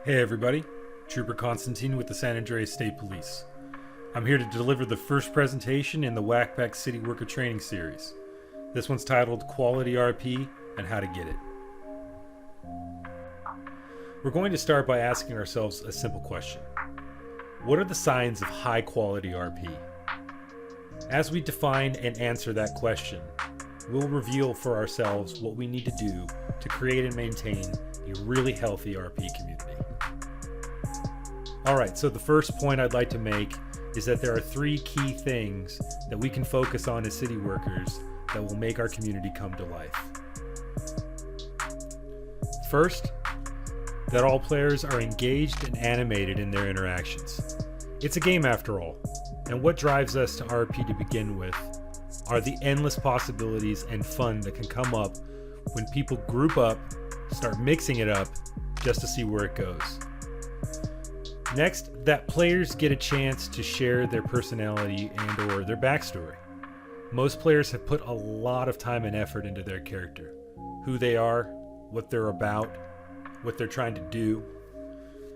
Hey everybody, Trooper Constantine with the San Andreas State Police. I'm here to deliver the first presentation in the Whackpack City Worker Training Series. This one's titled Quality RP and How to Get It. We're going to start by asking ourselves a simple question. What are the signs of high quality RP? As we define and answer that question, we'll reveal for ourselves what we need to do to create and maintain a really healthy RP community. Alright, so the first point I'd like to make is that there are three key things that we can focus on as city workers that will make our community come to life. First, that all players are engaged and animated in their interactions. It's a game after all, and what drives us to RP to begin with are the endless possibilities and fun that can come up when people group up, start mixing it up, just to see where it goes. Next, that players get a chance to share their personality and or their backstory. Most players have put a lot of time and effort into their character, who they are, what they're about, what they're trying to do,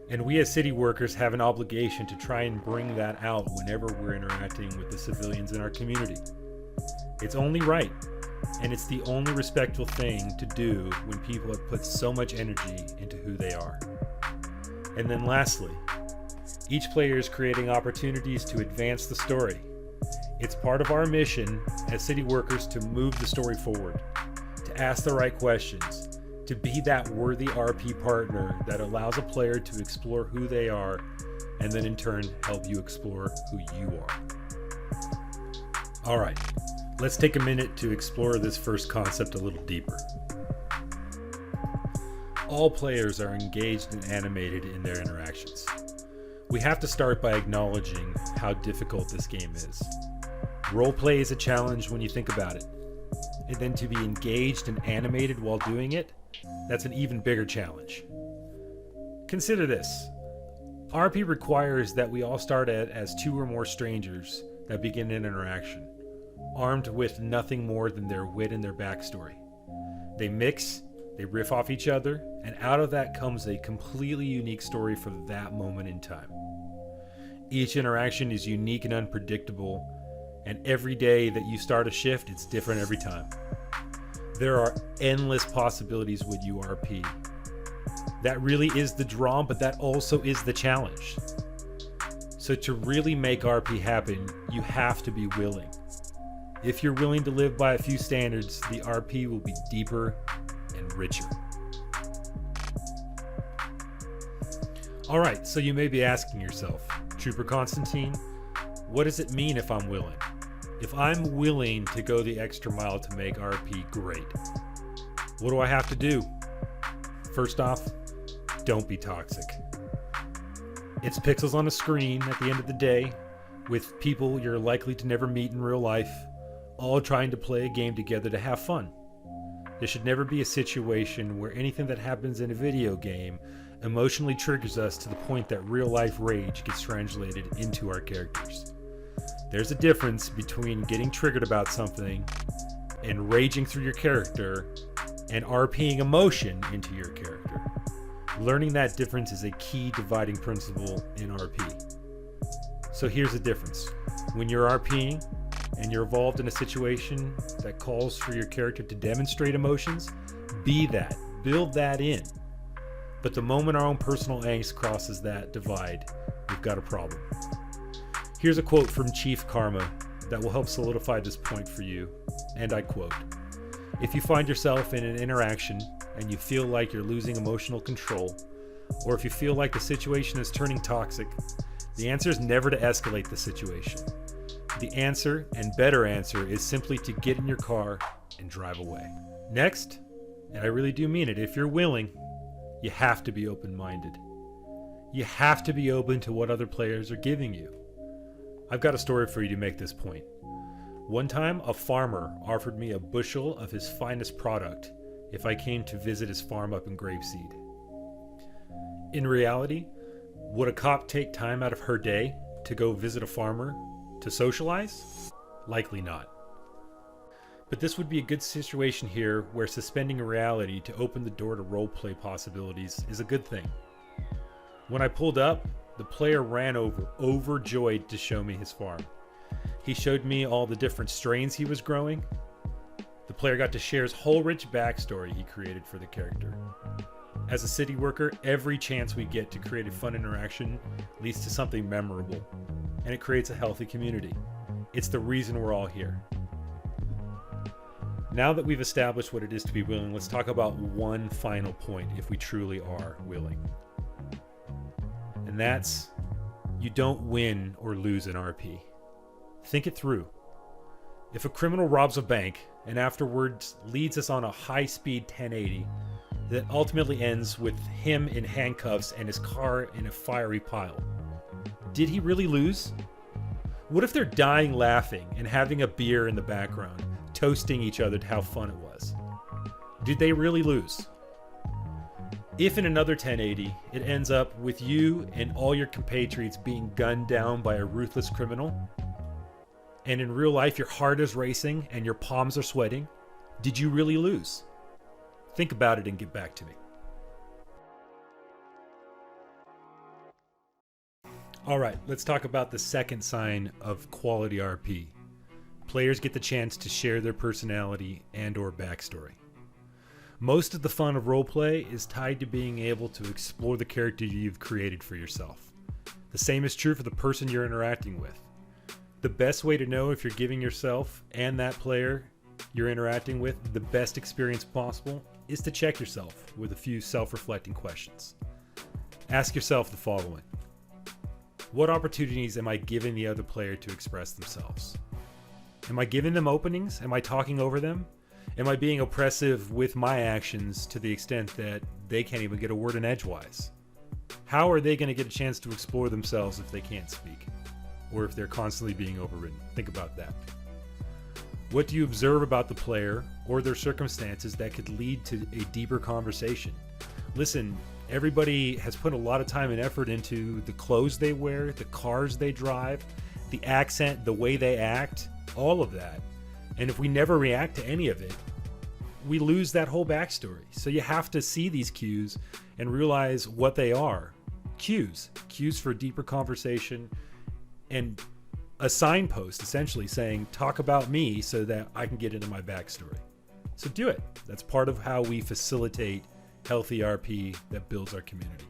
and we as city workers have an obligation to try and bring that out whenever we're interacting with the civilians in our community. It's only right, and it's the only respectful thing to do when people have put so much energy into who they are. And then lastly, each player is creating opportunities to advance the story. It's part of our mission as city workers to move the story forward, to ask the right questions, to be that worthy RP partner that allows a player to explore who they are and then in turn help you explore who you are. Alright, let's take a minute to explore this first concept a little deeper. All players are engaged and animated in their interactions. We have to start by acknowledging how difficult this game is. Roleplay is a challenge when you think about it. And then to be engaged and animated while doing it, that's an even bigger challenge. Consider this. RP requires that we all start as two or more strangers that begin an interaction, armed with nothing more than their wit and their backstory. They mix, they riff off each other, and out of that comes a completely unique story for that moment in time. Each interaction is unique and unpredictable, and every day that you start a shift, it's different every time. There are endless possibilities with URP. That really is the draw, but that also is the challenge. So to really make RP happen, you have to be willing. If you're willing to live by a few standards, the RP will be deeper and richer. Alright, so you may be asking yourself, Trooper Constantine, what does it mean if I'm willing? If I'm willing to go the extra mile to make RP great, what do I have to do? First off, don't be toxic. It's pixels on a screen at the end of the day, with people you're likely to never meet in real life, all trying to play a game together to have fun. There should never be a situation where anything that happens in a video game emotionally triggers us to the point that real life rage gets translated into our characters. There's a difference between getting triggered about something and raging through your character and RPing emotion into your character. Learning that difference is a key dividing principle in RP. So here's the difference. When you're RPing and you're involved in a situation that calls for your character to demonstrate emotions, be that, build that in. But the moment our own personal angst crosses that divide, we've got a problem. Here's a quote from Chief Karma that will help solidify this point for you, and I quote, "If you find yourself in an interaction and you feel like you're losing emotional control, or if you feel like the situation is turning toxic, the answer is never to escalate the situation. The answer, and better answer, is simply to get in your car and drive away." Next, and I really do mean it, if you're willing, you have to be open-minded. You have to be open to what other players are giving you. I've got a story for you to make this point. One time, a farmer offered me a bushel of his finest product if I came to visit his farm up in Grapeseed. In reality, would a cop take time out of her day to go visit a farmer to socialize? Likely not. But this would be a good situation here where suspending reality to open the door to roleplay possibilities is a good thing. When I pulled up, the player ran over, overjoyed to show me his farm. He showed me all the different strains he was growing. The player got to share his whole rich backstory he created for the character. As a city worker, every chance we get to create a fun interaction leads to something memorable, and it creates a healthy community. It's the reason we're all here. Now that we've established what it is to be willing, let's talk about one final point if we truly are willing. And that's, you don't win or lose an RP. Think it through. If a criminal robs a bank and afterwards leads us on a high-speed 1080 that ultimately ends with him in handcuffs and his car in a fiery pile, did he really lose? What if they're dying laughing and having a beer in the background, toasting each other to how fun it was? Did they really lose? If in another 1080, it ends up with you and all your compatriots being gunned down by a ruthless criminal, and in real life your heart is racing and your palms are sweating, did you really lose? Think about it and get back to me. All right, let's talk about the second sign of quality RP. Players get the chance to share their personality and/or backstory. Most of the fun of roleplay is tied to being able to explore the character you've created for yourself. The same is true for the person you're interacting with. The best way to know if you're giving yourself and that player you're interacting with the best experience possible is to check yourself with a few self-reflecting questions. Ask yourself the following. What opportunities am I giving the other player to express themselves? Am I giving them openings? Am I talking over them? Am I being oppressive with my actions to the extent that they can't even get a word in edgewise? How are they going to get a chance to explore themselves if they can't speak? Or if they're constantly being overridden? Think about that. What do you observe about the player or their circumstances that could lead to a deeper conversation? Listen, everybody has put a lot of time and effort into the clothes they wear, the cars they drive, the accent, the way they act, all of that. And if we never react to any of it, we lose that whole backstory. So you have to see these cues and realize what they are. Cues for deeper conversation, and a signpost essentially saying, talk about me so that I can get into my backstory. So do it. That's part of how we facilitate healthy RP that builds our community.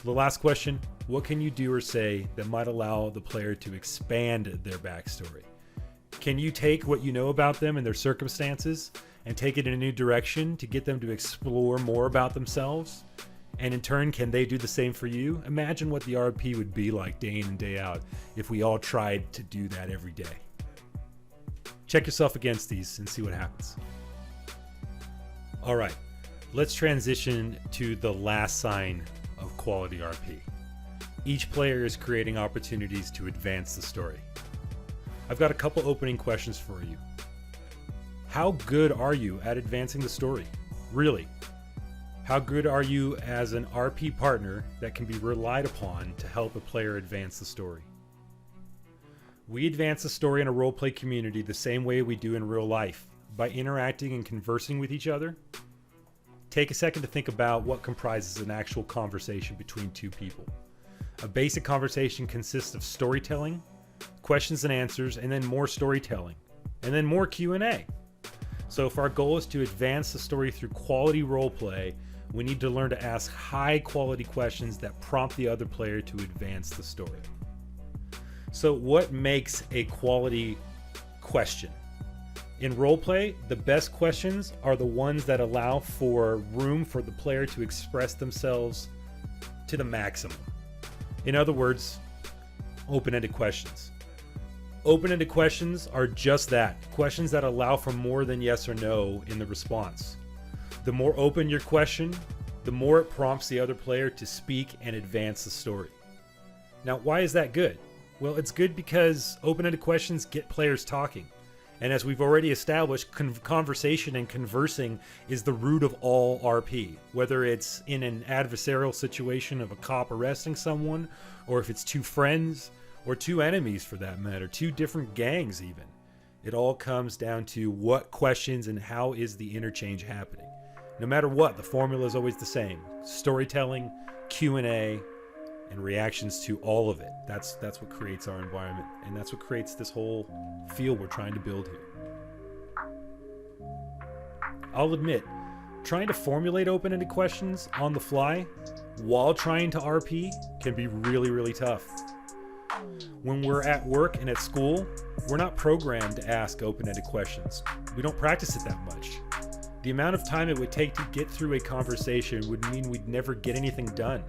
The last question, what can you do or say that might allow the player to expand their backstory? Can you take what you know about them and their circumstances and take it in a new direction to get them to explore more about themselves? And in turn, can they do the same for you? Imagine what the RP would be like day in and day out if we all tried to do that every day. Check yourself against these and see what happens. All right, let's transition to the last sign of quality RP. Each player is creating opportunities to advance the story. I've got a couple opening questions for you. How good are you at advancing the story? Really? How good are you as an RP partner that can be relied upon to help a player advance the story? We advance the story in a roleplay community the same way we do in real life, by interacting and conversing with each other. Take a second to think about what comprises an actual conversation between two people. A basic conversation consists of storytelling, questions and answers, and then more storytelling, and then more Q&A. So if our goal is to advance the story through quality roleplay, we need to learn to ask high quality questions that prompt the other player to advance the story. So what makes a quality question? In roleplay, the best questions are the ones that allow for room for the player to express themselves to the maximum. In other words, open-ended questions. Open-ended questions are just that, questions that allow for more than yes or no in the response. The more open your question, the more it prompts the other player to speak and advance the story. Now, why is that good? Well, it's good because open-ended questions get players talking. And as we've already established, conversation and conversing is the root of all RP. Whether it's in an adversarial situation of a cop arresting someone, or if it's two friends, or two enemies for that matter, two different gangs even. It all comes down to what questions and how is the interchange happening. No matter what, the formula is always the same. Storytelling, Q&A, and reactions to all of it. That's what creates our environment, and that's what creates this whole feel we're trying to build here. I'll admit, trying to formulate open-ended questions on the fly while trying to RP can be really, really tough. When we're at work and at school, we're not programmed to ask open-ended questions. We don't practice it that much. The amount of time it would take to get through a conversation would mean we'd never get anything done.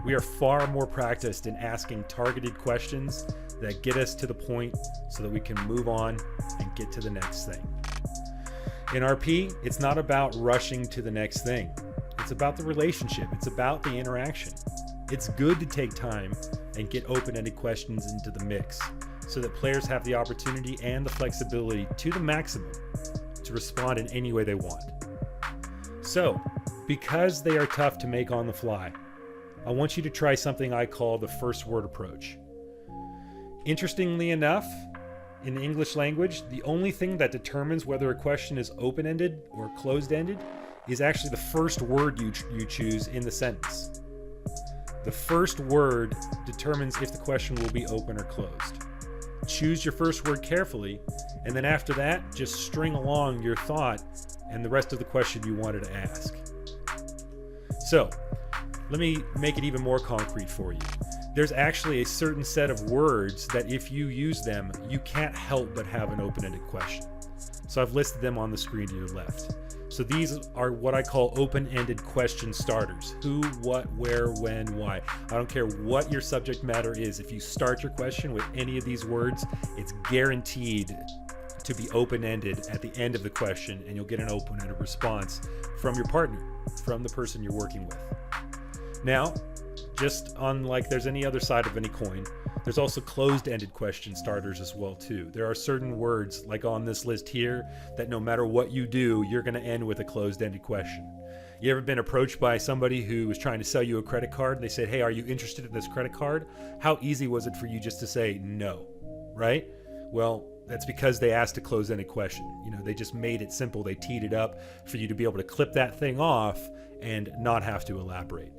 We are far more practiced in asking targeted questions that get us to the point so that we can move on and get to the next thing. In RP, it's not about rushing to the next thing. It's about the relationship. It's about the interaction. It's good to take time and get open-ended questions into the mix so that players have the opportunity and the flexibility to the maximum to respond in any way they want. So, because they are tough to make on the fly, I want you to try something I call the first word approach. Interestingly enough, in the English language, the only thing that determines whether a question is open-ended or closed-ended is actually the first word you choose in the sentence. The first word determines if the question will be open or closed. Choose your first word carefully, and then after that, just string along your thought and the rest of the question you wanted to ask. So, let me make it even more concrete for you. There's actually a certain set of words that if you use them, you can't help but have an open-ended question. So I've listed them on the screen to your left. So these are what I call open-ended question starters. Who, what, where, when, why. I don't care what your subject matter is. If you start your question with any of these words, it's guaranteed to be open-ended at the end of the question, and you'll get an open-ended response from your partner, from the person you're working with. Now, just unlike there's any other side of any coin, there's also closed-ended question starters as well too. There are certain words, like on this list here, that no matter what you do, you're going to end with a closed-ended question. You ever been approached by somebody who was trying to sell you a credit card and they said, hey, are you interested in this credit card? How easy was it for you just to say no, right? Well, that's because they asked a closed-ended question. They just made it simple. They teed it up for you to be able to clip that thing off and not have to elaborate.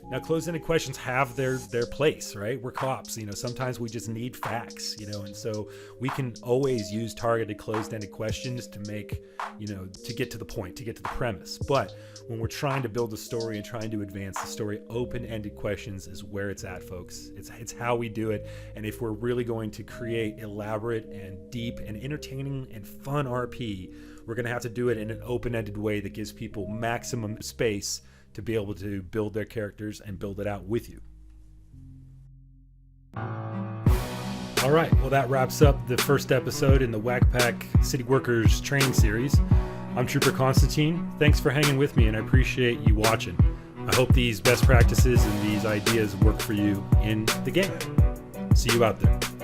Now, closed-ended questions have their place, right? We're cops, sometimes we just need facts, and so we can always use targeted closed-ended questions to make, to get to the point, to get to the premise. But when we're trying to build a story and trying to advance the story, open-ended questions is where it's at, folks. It's how we do it. And if we're really going to create elaborate and deep and entertaining and fun RP, we're going to have to do it in an open-ended way that gives people maximum space to be able to build their characters and build it out with you. All right, well, that wraps up the first episode in the WACPAC City Workers training series. I'm Trooper Constantine. Thanks for hanging with me, and I appreciate you watching. I hope these best practices and these ideas work for you in the game. See you out there.